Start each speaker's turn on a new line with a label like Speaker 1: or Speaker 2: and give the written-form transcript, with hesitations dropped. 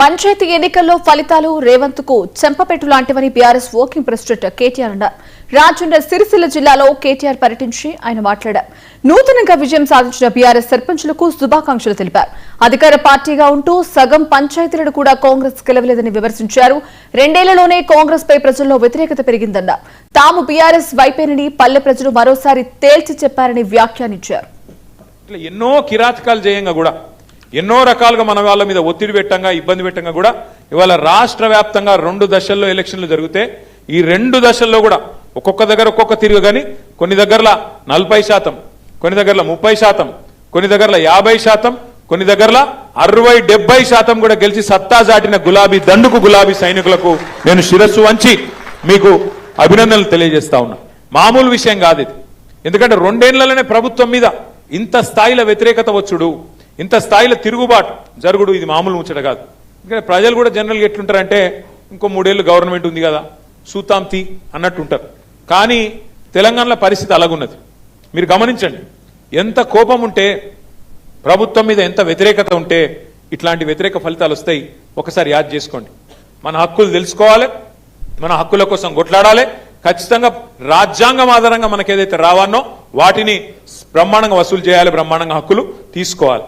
Speaker 1: పంచాయతీ ఎన్నికల్లో ఫలితాలు రేవంత్ కు చెంపపెట్టు లాంటివని బీఆర్ఎస్ వర్కింగ్ ప్రెసిడెంట్ కేటీఆర్ అన్నారు. రాజన్న సిరిసిల్ల జిల్లాలో కేటీఆర్ పర్యటించి ఆయన మాట్లాడారు. నూతనంగా విజయం సాధించిన బీఆర్ఎస్ సర్పంచులకు శుభాకాంక్షలు తెలిపారు. అధికార పార్టీగా ఉంటూ సగం పంచాయతీలను కూడా కాంగ్రెస్ గెలవలేదని విమర్శించారు. 2 ఏళ్లలోనే కాంగ్రెస్ పై ప్రజల్లో వ్యతిరేకత పెరిగిందన్నారు. తాము బీఆర్ఎస్ వైపేనని పల్లె ప్రజలు మరోసారి తేల్చి చెప్పారని వ్యాఖ్యానించారు.
Speaker 2: ఎన్నో కిరాచకాలు చేయంగా కూడా ఎన్నో రకాలుగా మన వాళ్ళ మీద ఒత్తిడి పెట్టంగా ఇబ్బంది పెట్టంగా కూడా ఇవాళ రాష్ట్ర వ్యాప్తంగా 2 దశల్లో ఎలక్షన్లు జరిగితే ఈ 2 దశల్లో కూడా ఒక్కొక్క దగ్గర ఒక్కొక్క తిరుగు కానీ కొన్ని దగ్గరలో 40%, కొన్ని దగ్గరలో 30%, కొన్ని దగ్గరలో 50%, కొన్ని దగ్గరలో 60-70% కూడా గెలిచి సత్తా చాటిన గులాబీ దండుకు గులాబీ సైనికులకు నేను శిరస్సు వంచి మీకు అభినందనలు తెలియజేస్తా ఉన్నా. మామూలు విషయం కాదు ఇది. ఎందుకంటే 2 ఏళ్లలోనే ప్రభుత్వం మీద ఇంత స్థాయిలో వ్యతిరేకత వచ్చుడు, ఇంత స్థాయిలో తిరుగుబాటు జరుగుడు ఇది మామూలు ముచ్చట కాదు. ఎందుకంటే ప్రజలు కూడా జనరల్గా ఎట్లుంటారంటే ఇంకో 3 ఏళ్ళు గవర్నమెంట్ ఉంది కదా సూతాంతి అన్నట్టు ఉంటారు. కానీ తెలంగాణలో పరిస్థితి అలాగున్నది. మీరు గమనించండి, ఎంత కోపం ఉంటే ప్రభుత్వం మీద ఎంత వ్యతిరేకత ఉంటే ఇట్లాంటి వ్యతిరేక ఫలితాలు వస్తాయి. ఒకసారి యాద్ చేసుకోండి. మన హక్కులు తెలుసుకోవాలి, మన హక్కుల కోసం కొట్లాడాలి. ఖచ్చితంగా రాజ్యాంగం ఆధారంగా మనకు ఏదైతే రావానో వాటిని బ్రహ్మాండంగా వసూలు చేయాలి, బ్రహ్మాండంగా హక్కులు తీసుకోవాలి.